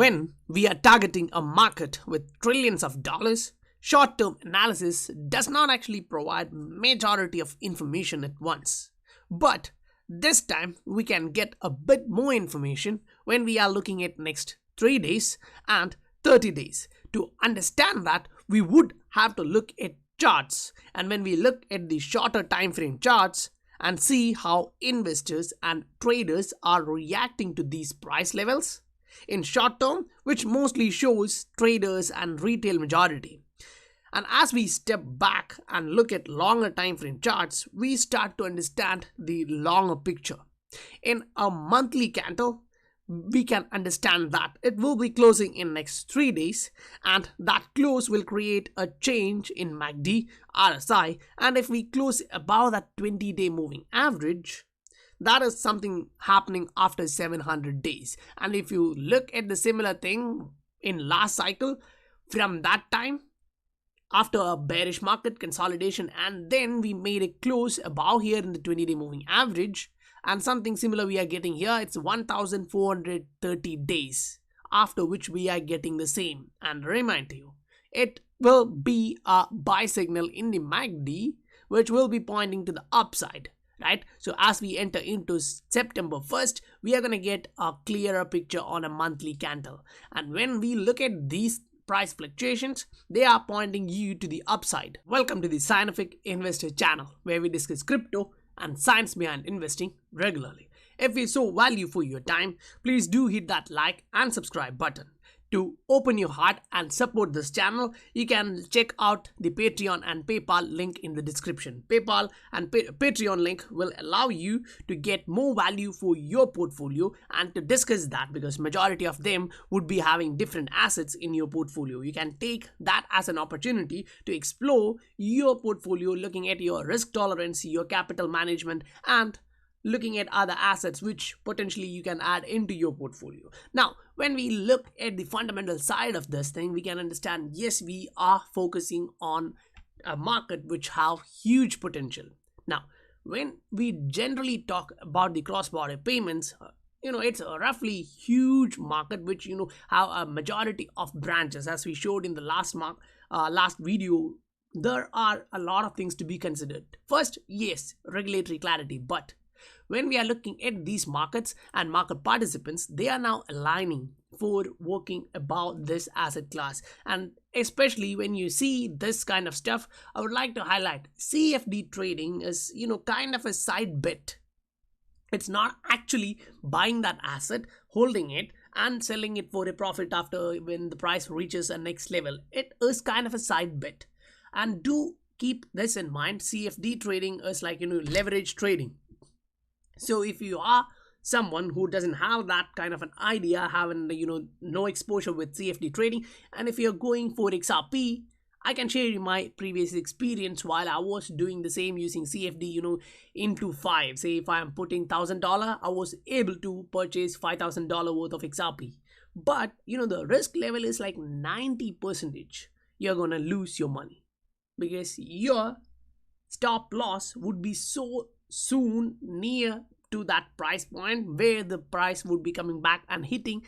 When we are targeting a market with trillions of dollars, short-term analysis does not actually provide majority of information at once. But this time we can get a bit more information when we are looking at next 3 days and 30 days. To understand that, we would have to look at charts, and when we look at the shorter time frame charts and see how investors and traders are reacting to these price levels in short term, which mostly shows traders and retail majority. And as we step back and look at longer time frame charts, we start to understand the longer picture. In a monthly candle, we can understand that it will be closing in next 3 days, and that close will create a change in MACD, RSI, and if we close above that 20-day moving average, that is something happening after 700 days. And if you look at the similar thing in last cycle, from that time, after a bearish market consolidation, and then we made a close above here in the 20-day moving average, and something similar we are getting here. It's 1430 days, after which we are getting the same. And remind you, it will be a buy signal in the MACD, which will be pointing to the upside, right? So as we enter into September 1st, we are going to get a clearer picture on a monthly candle. And when we look at these price fluctuations, they are pointing you to the upside. Welcome to the Scientific Investor channel, where we discuss crypto and science behind investing regularly. If you saw value for your time, please do hit that like and subscribe button. To open your heart and support this channel, you can check out the Patreon and PayPal link in the description. PayPal and Patreon link will allow you to get more value for your portfolio and to discuss that, because majority of them would be having different assets in your portfolio. You can take that as an opportunity to explore your portfolio, looking at your risk tolerance, your capital management, and looking at other assets which potentially you can add into your portfolio. Now, when we look at the fundamental side of this thing, we can understand, yes, we are focusing on a market which have huge potential. Now, when we generally talk about the cross-border payments, it's a roughly huge market which, have a majority of branches. As we showed in the last video, there are a lot of things to be considered. First, yes, regulatory clarity, but when we are looking at these markets and market participants, they are now aligning for working about this asset class. And especially when you see this kind of stuff, I would like to highlight CFD trading is, kind of a side bet. It's not actually buying that asset, holding it, and selling it for a profit after when the price reaches a next level. It is kind of a side bet. And do keep this in mind, CFD trading is like, leverage trading. So if you are someone who doesn't have that kind of an idea, having no exposure with CFD trading, and if you're going for XRP, I can share you my previous experience while I was doing the same using CFD, into 5. Say if I am putting $1,000, I was able to purchase $5,000 worth of XRP. But the risk level is like 90%. You're gonna lose your money because your stop loss would be so soon near to that price point where the price would be coming back and hitting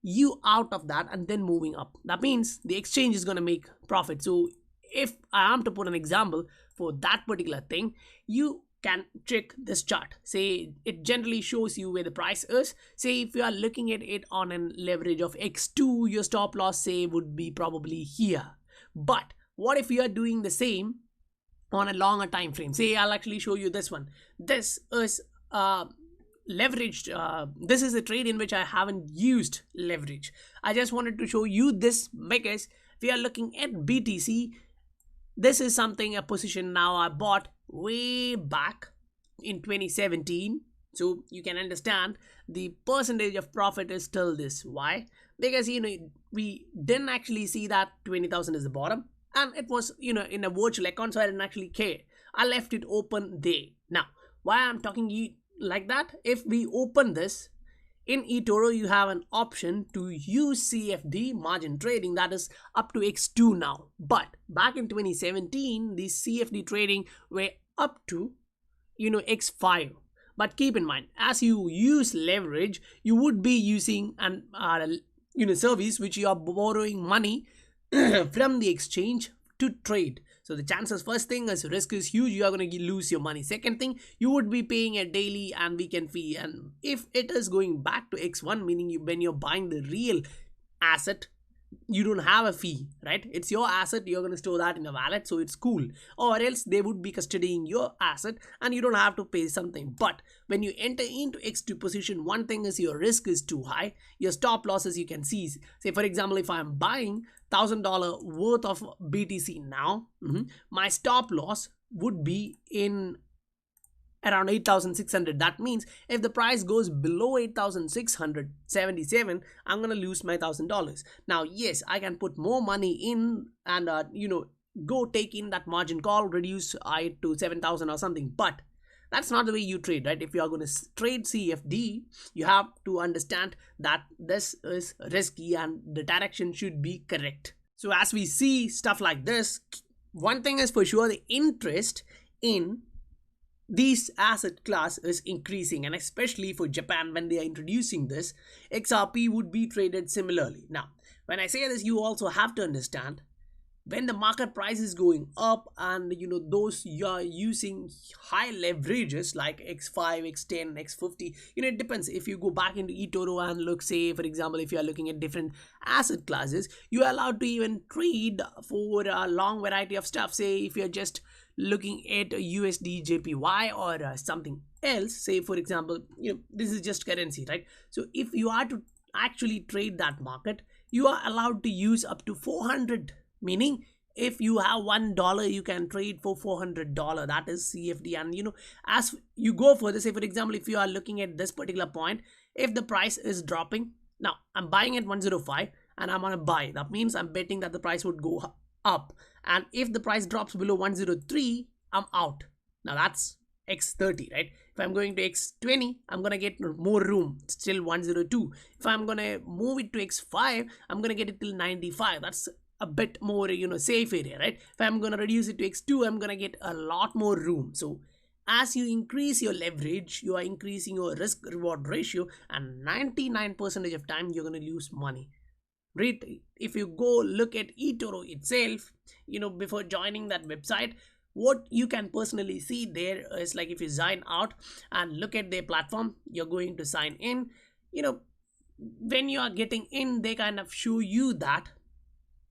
you out of that and then moving up. That means the exchange is going to make profit. So if I am to put an example for that particular thing, you can check this chart. Say it generally shows you where the price is. Say if you are looking at it on a leverage of X2, your stop loss say would be probably here. But what if you are doing the same on a longer time frame? Say I'll actually show you this one. This is leveraged. This is a trade in which I haven't used leverage. I just wanted to show you this because we are looking at BTC. This is something, a position now I bought way back in 2017. So you can understand the percentage of profit is still this. Why? Because we didn't actually see that 20,000 is the bottom. And it was, in a virtual account, so I didn't actually care. I left it open there. Now, why I'm talking like that? If we open this, in eToro, you have an option to use CFD margin trading that is up to X2 now. But back in 2017, the CFD trading were up to, X5. But keep in mind, as you use leverage, you would be using an service which you are borrowing money from the exchange to trade. So the chances, first thing is risk is huge, you are going to lose your money. Second thing, you would be paying a daily and weekend fee, and if it is going back to X1, meaning when you're buying the real asset, you don't have a fee, right? It's your asset, you're going to store that in a wallet, so it's cool. Or else they would be custodying your asset and you don't have to pay something. But when you enter into X2 position, one thing is your risk is too high. Your stop losses you can see, say for example, if I'm buying $1,000 worth of BTC now, my stop loss would be in around 8,600. That means if the price goes below 8,677, I'm gonna lose my $1,000. Now yes, I can put more money in and go take in that margin call, reduce it to 7,000 or something. But that's not the way you trade, right? If you are going to trade CFD, you have to understand that this is risky and the direction should be correct. So as we see stuff like this, one thing is for sure, the interest in this asset class is increasing, and especially for Japan, when they are introducing this, XRP would be traded similarly. Now when I say this, you also have to understand, when the market price is going up and those you are using high leverages like X5, X10, X50, it depends. If you go back into eToro and look, say for example, if you are looking at different asset classes, you are allowed to even trade for a long variety of stuff. Say if you're just looking at USD JPY or something else, say for example, this is just currency, right? So if you are to actually trade that market, you are allowed to use up to 400, meaning if you have $1, you can trade for $400. That is CFD. And as you go further, say for example, if you are looking at this particular point, if the price is dropping, now I'm buying at 105 and I'm on a buy, that means I'm betting that the price would go up, and if the price drops below 103, I'm out. Now that's X30, right? If I'm going to X20, I'm gonna get more room, still 102. If I'm gonna move it to X5, I'm gonna get it till 95. That's a bit more safe area, right? If I'm gonna reduce it to X2, I'm gonna get a lot more room. So as you increase your leverage, you are increasing your risk reward ratio, and 99% of time you're gonna lose money. Right? If you go look at eToro itself, before joining that website, what you can personally see there is, like, if you sign out and look at their platform, you're going to sign in, when you are getting in, they kind of show you that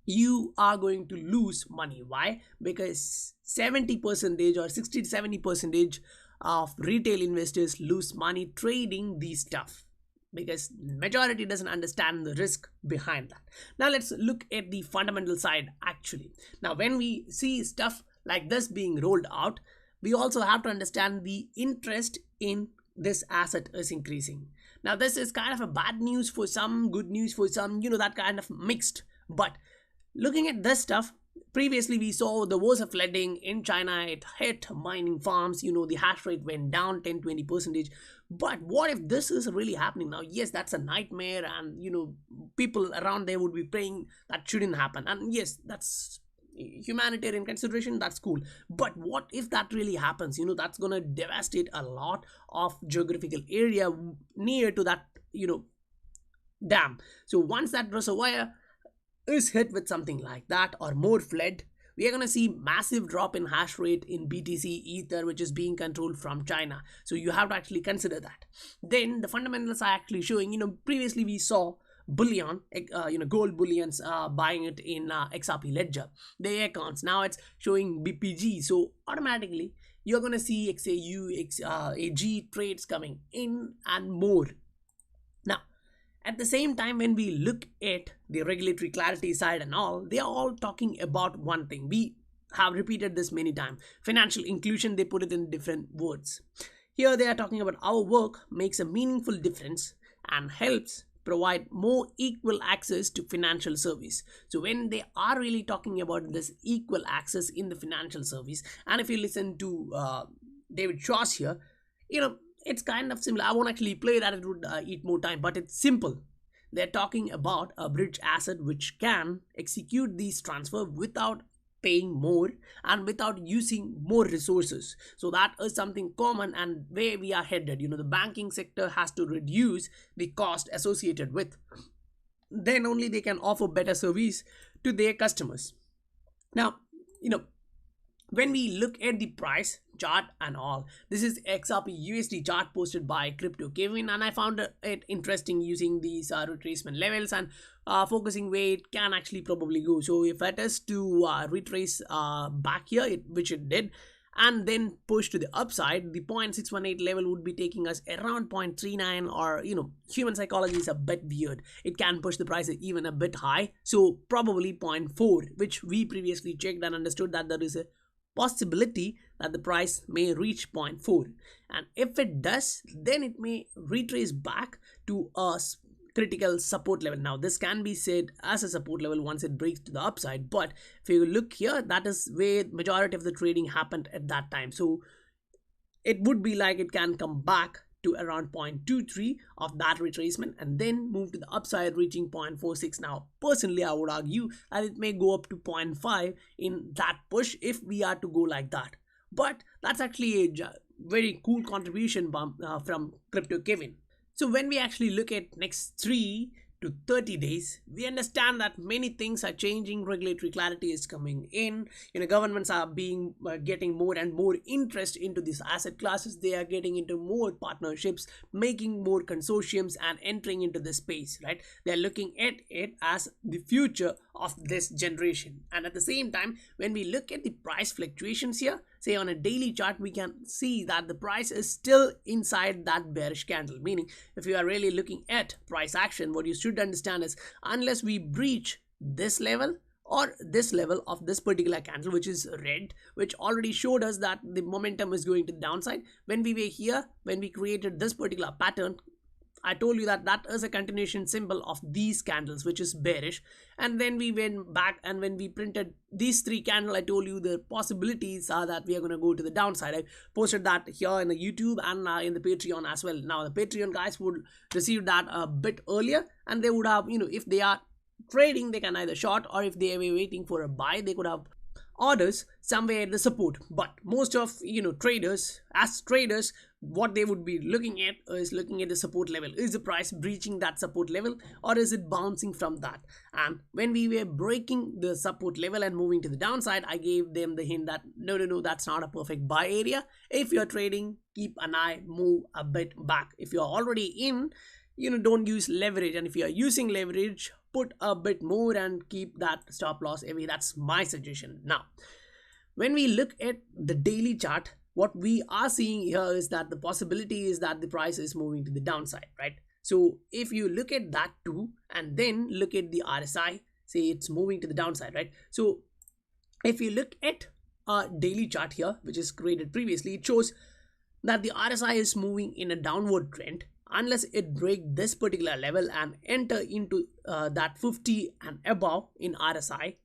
you are going to lose money. Why? Because 70% or 60 to 70% of retail investors lose money trading these stuff, because majority doesn't understand the risk behind that. Now let's look at the fundamental side actually. Now when we see stuff like this being rolled out, we also have to understand the interest in this asset is increasing. Now this is kind of a bad news for some, good news for some, that kind of mixed. But looking at this stuff, previously we saw there was a flooding in China, it hit mining farms, the hash rate went down 10-20%. But what if this is really happening now? Yes, that's a nightmare, and people around there would be praying that shouldn't happen. And yes, that's humanitarian consideration, that's cool. But what if that really happens? That's gonna devastate a lot of geographical area near to that dam. So once that reservoir is hit with something like that or more flood, we are going to see massive drop in hash rate in BTC Ether, which is being controlled from China. So you have to actually consider that. Then the fundamentals are actually showing, previously we saw bullion, gold bullions buying it in XRP ledger, the accounts. Now it's showing BPG. So automatically you're going to see XAU, AG trades coming in and more. Now, at the same time, when we look at the regulatory clarity side and all, they are all talking about one thing. We have repeated this many times. Financial inclusion, they put it in different words. Here they are talking about our work makes a meaningful difference and helps provide more equal access to financial service. So when they are really talking about this equal access in the financial service, and if you listen to David Schwartz here, it's kind of similar. I won't actually play that, it would eat more time, but it's simple. They're talking about a bridge asset which can execute these transfer without paying more and without using more resources. So that is something common and where we are headed. The banking sector has to reduce the cost associated with then only they can offer better service to their customers. Now, when we look at the price chart and all, this is XRP USD chart posted by Cryptography, and I found it interesting using these retracement levels and focusing where it can actually probably go. So if it is to retrace back here, which it did, and then push to the upside, the 0.618 level would be taking us around 0.39, or human psychology is a bit weird. It can push the price even a bit high, so probably 0.4, which we previously checked and understood that there is a possibility that the price may reach 0.4, and if it does, then it may retrace back to a critical support level. Now this can be said as a support level once it breaks to the upside, but if you look here, that is where majority of the trading happened at that time. So it would be like it can come back to around 0.23 of that retracement and then move to the upside, reaching 0.46. Now personally, I would argue that it may go up to 0.5 in that push if we are to go like that, but that's actually a very cool contribution from Crypto Kevin. So when we actually look at next 3 to 30 days, we understand that many things are changing. Regulatory clarity is coming in. Governments are getting more and more interest into these asset classes. They are getting into more partnerships, making more consortiums and entering into the space, right? They are looking at it as the future of this generation. And at the same time, when we look at the price fluctuations here, say on a daily chart, we can see that the price is still inside that bearish candle. Meaning, if you are really looking at price action, what you should understand is unless we breach this level or this level of this particular candle, which is red, which already showed us that the momentum is going to the downside. When we were here, when we created this particular pattern, I told you that that is a continuation symbol of these candles, which is bearish. And then we went back, and when we printed these 3 candles, I told you the possibilities are that we are going to go to the downside. I posted that here in the YouTube and in the Patreon as well. Now the Patreon guys would receive that a bit earlier, and they would have, if they are trading, they can either short, or if they were waiting for a buy, they could have orders somewhere at the support. But most of traders, as traders, what they would be looking at is looking at the support level. Is the price breaching that support level, or is it bouncing from that? And when we were breaking the support level and moving to the downside, I gave them the hint that no, that's not a perfect buy area. If you're trading, keep an eye, move a bit back. If you're already in, don't use leverage, and if you are using leverage, put a bit more and keep that stop loss away. That's my suggestion. Now when we look at the daily chart, what we are seeing here is that the possibility is that the price is moving to the downside, right? So if you look at that too, and then look at the RSI, say it's moving to the downside, right? So if you look at a daily chart here, which is created previously, it shows that the RSI is moving in a downward trend. Unless it break this particular level and enter into that 50 and above in RSI,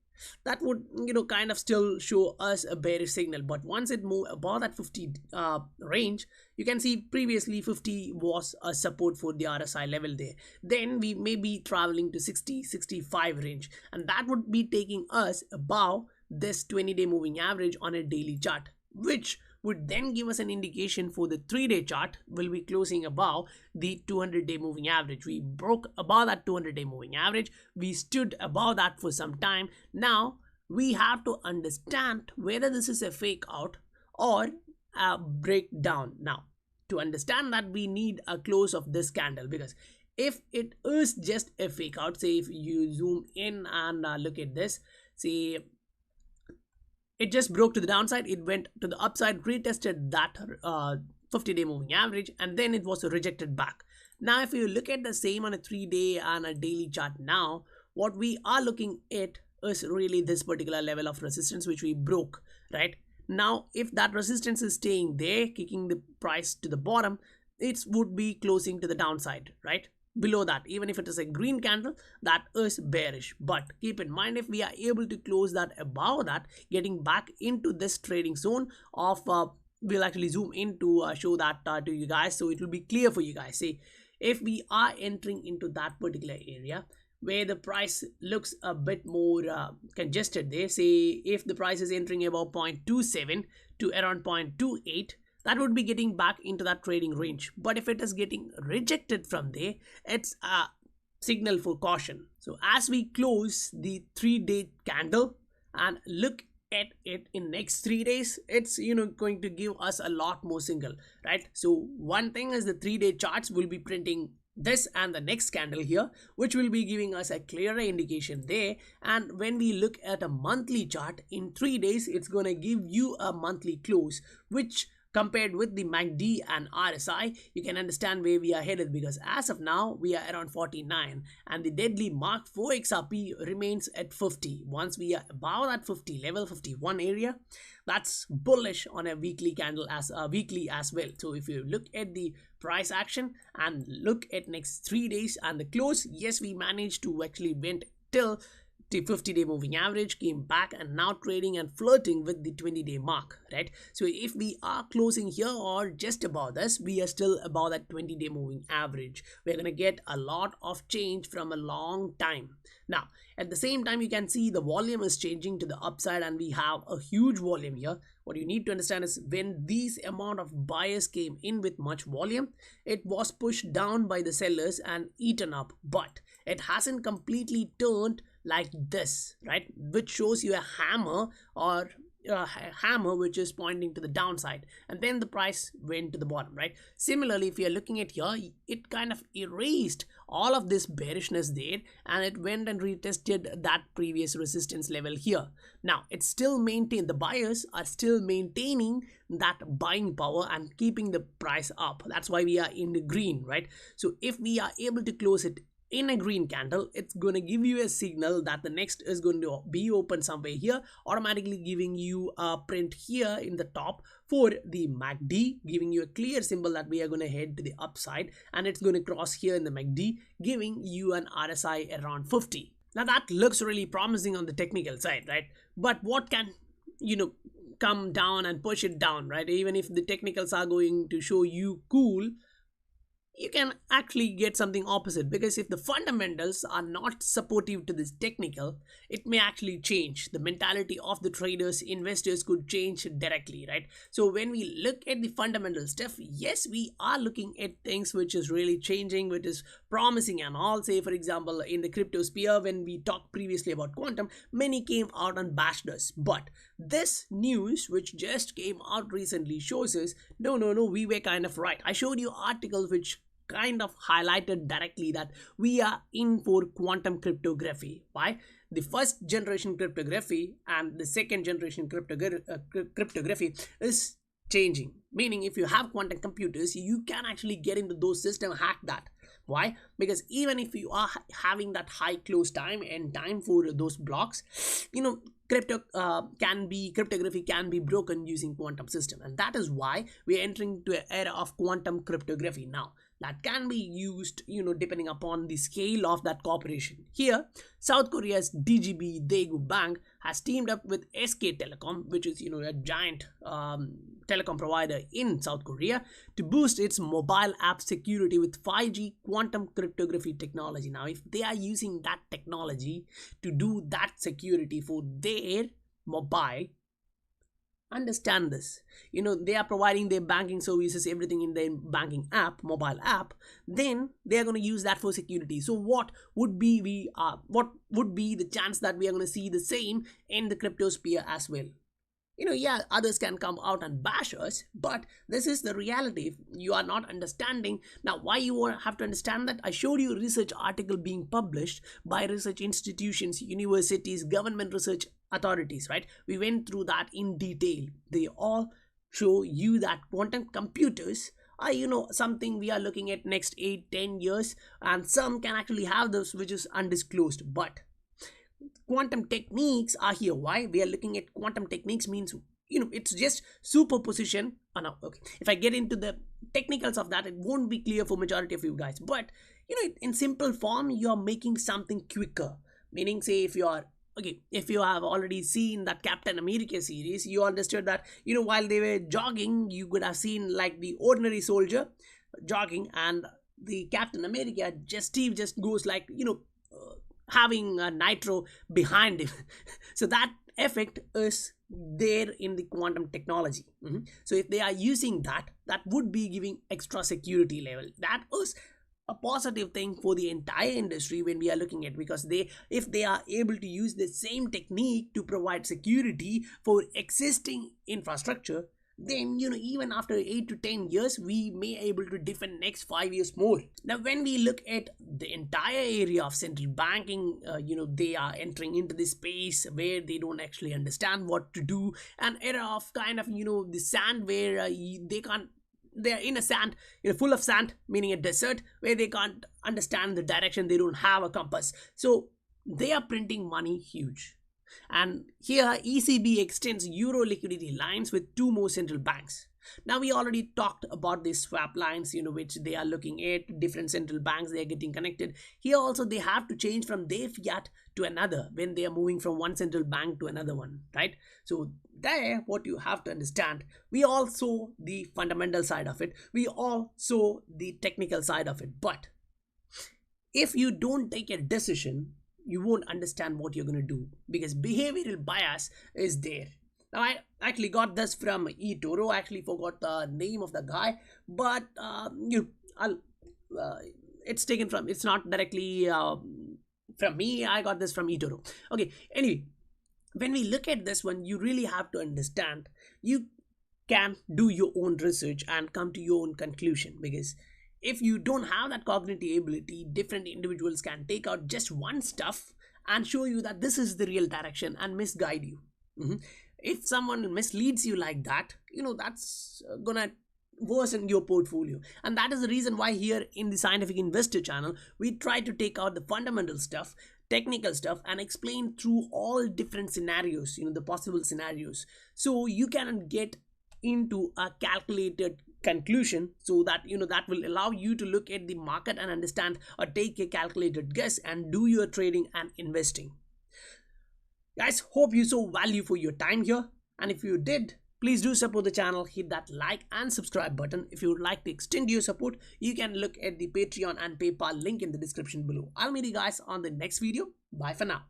that would kind of still show us a bearish signal. But once it move above that 50 range, you can see previously 50 was a support for the RSI level there. Then we may be traveling to 60-65 range, and that would be taking us above this 20-day moving average on a daily chart, which would then give us an indication for the 3-day chart will be closing above the 200-day moving average. We broke above that 200-day moving average. We stood above that for some time. Now we have to understand whether this is a fake out or a breakdown. Now to understand that, we need a close of this candle, because if it is just a fake out, say if you zoom in and look at this, see it just broke to the downside, it went to the upside, retested that 50-day moving average, and then it was rejected back. Now if you look at the same on a 3-day and a daily chart, now what we are looking at is really this particular level of resistance which we broke, right? Now if that resistance is staying there, kicking the price to the bottom, it would be closing to the downside, right? Below that, even if it is a green candle, that is bearish. But keep in mind, if we are able to close that above that, getting back into this trading zone of we'll actually zoom in to show that to you guys, so it will be clear for you guys. See, if we are entering into that particular area where the price looks a bit more congested there, say if the price is entering about 0.27 to around 0.28, that would be getting back into that trading range. But if it is getting rejected from there, it's signal for caution. So as we close the 3-day candle and look at it in next 3 days, it's going to give us a lot more signal, right? So one thing is the 3-day charts will be printing this and the next candle here, which will be giving us a clearer indication there. And when we look at a monthly chart in 3 days, it's going to give you a monthly close, which compared with the MACD and RSI, you can understand where we are headed, because as of now we are around 49 and the deadly mark for XRP remains at 50. Once we are above that 50 level, 51 area, that's bullish on a weekly candle as well. So if you look at the price action and look at next 3 days and the close, yes, we managed to actually went till the 50-day moving average, came back and now trading and flirting with the 20-day mark, right? So if we are closing here or just above this, we are still above that 20-day moving average. We're going to get a lot of change from a long time. Now at the same time, you can see the volume is changing to the upside and we have a huge volume here. What you need to understand is when these amount of buyers came in with much volume, it was pushed down by the sellers and eaten up, but it hasn't completely turned like this, right? Which shows you a hammer, or a hammer which is pointing to the downside, and then the price went to the bottom, right? Similarly, if you're looking at here, it kind of erased all of this bearishness there and it went and retested that previous resistance level here. Now it's still maintained, the buyers are still maintaining that buying power and keeping the price up. That's why we are in the green, right? So if we are able to close it in a green candle, it's going to give you a signal that the next is going to be open somewhere here, automatically giving you a print here in the top for the MACD, giving you a clear symbol that we are going to head to the upside, and it's going to cross here in the MACD, giving you an RSI around 50. Now that looks really promising on the technical side, right? But what can come down and push it down, right? Even if the technicals are going to show you cool, you can actually get something opposite, because if the fundamentals are not supportive to this technical, it may actually change. The mentality of the traders, investors could change directly, right? So when we look at the fundamental stuff, yes, we are looking at things which is really changing, which is promising and all. Say for example, in the crypto sphere, when we talked previously about quantum, many came out and bashed us, but this news which just came out recently shows us no, we were kind of right. I showed you articles which kind of highlighted directly that we are in for quantum cryptography. Why? The first generation cryptography and the second generation cryptography is changing, meaning if you have quantum computers, you can actually get into those systems, hack that. Why? Because even if you are having that high close time and time for those blocks, cryptography can be broken using quantum system, and that is why we are entering to an era of quantum cryptography now. That can be used, depending upon the scale of that corporation. Here, South Korea's DGB Daegu Bank has teamed up with SK Telecom, which is, a giant telecom provider in South Korea, to boost its mobile app security with 5G quantum cryptography technology. Now, if they are using that technology to do that security for their mobile, understand this, they are providing their banking services, everything in their banking app, mobile app, then they are going to use that for security. So what would be the chance that we are going to see the same in the crypto sphere as well? Yeah, others can come out and bash us, but this is the reality. If you are not understanding, now why you have to understand that? I showed you a research article being published by research institutions, universities, government research authorities, right? We went through that in detail. They all show you that quantum computers are, something we are looking at next 8-10 years, and some can actually have this which is undisclosed, but quantum techniques are here. Why we are looking at quantum techniques means, it's just superposition. No, okay, if I get into the technicals of that, it won't be clear for majority of you guys, but in simple form, you are making something quicker. Meaning, say if you have already seen that Captain America series, you understood that while they were jogging, you could have seen like the ordinary soldier jogging, and the Captain America Steve just goes like having a nitro behind him. So that effect is there in the quantum technology. So if they are using that would be giving extra security level. That is a positive thing for the entire industry when we are looking at, because if they are able to use the same technique to provide security for existing infrastructure, then even after 8 to 10 years we may able to defend next 5 years more. Now when we look at the entire area of central banking, they are entering into this space where they don't actually understand what to do, an era of kind of the sand where they're in a sand, full of sand, meaning a desert where they can't understand the direction, they don't have a compass, so they are printing money huge. And here ECB extends euro liquidity lines with 2 more central banks. Now we already talked about these swap lines, which they are looking at different central banks, they are getting connected. Here also they have to change from their fiat to another when they are moving from one central bank to another one, right? So there, what you have to understand, we all saw the fundamental side of it, we all saw the technical side of it, but if you don't take a decision, you won't understand what you're going to do, because behavioral bias is there. Now I actually got this from eToro. I actually forgot the name of the guy, but it's taken from, it's not directly from me, I got this from eToro. Okay, anyway, when we look at this one, you really have to understand, you can do your own research and come to your own conclusion, because if you don't have that cognitive ability, different individuals can take out just one stuff and show you that this is the real direction and misguide you. If someone misleads you like that, that's gonna worsen your portfolio. And that is the reason why here in the Scientific Investor channel, we try to take out the fundamental stuff, technical stuff, and explain through all different scenarios, the possible scenarios, so you can get into a calculated conclusion, so that that will allow you to look at the market and understand, or take a calculated guess and do your trading and investing. Guys, hope you saw value for your time here, and if you did, please do support the channel, hit that like and subscribe button. If you would like to extend your support, you can look at the Patreon and PayPal link in the description below. I'll meet you guys on the next video. Bye for now.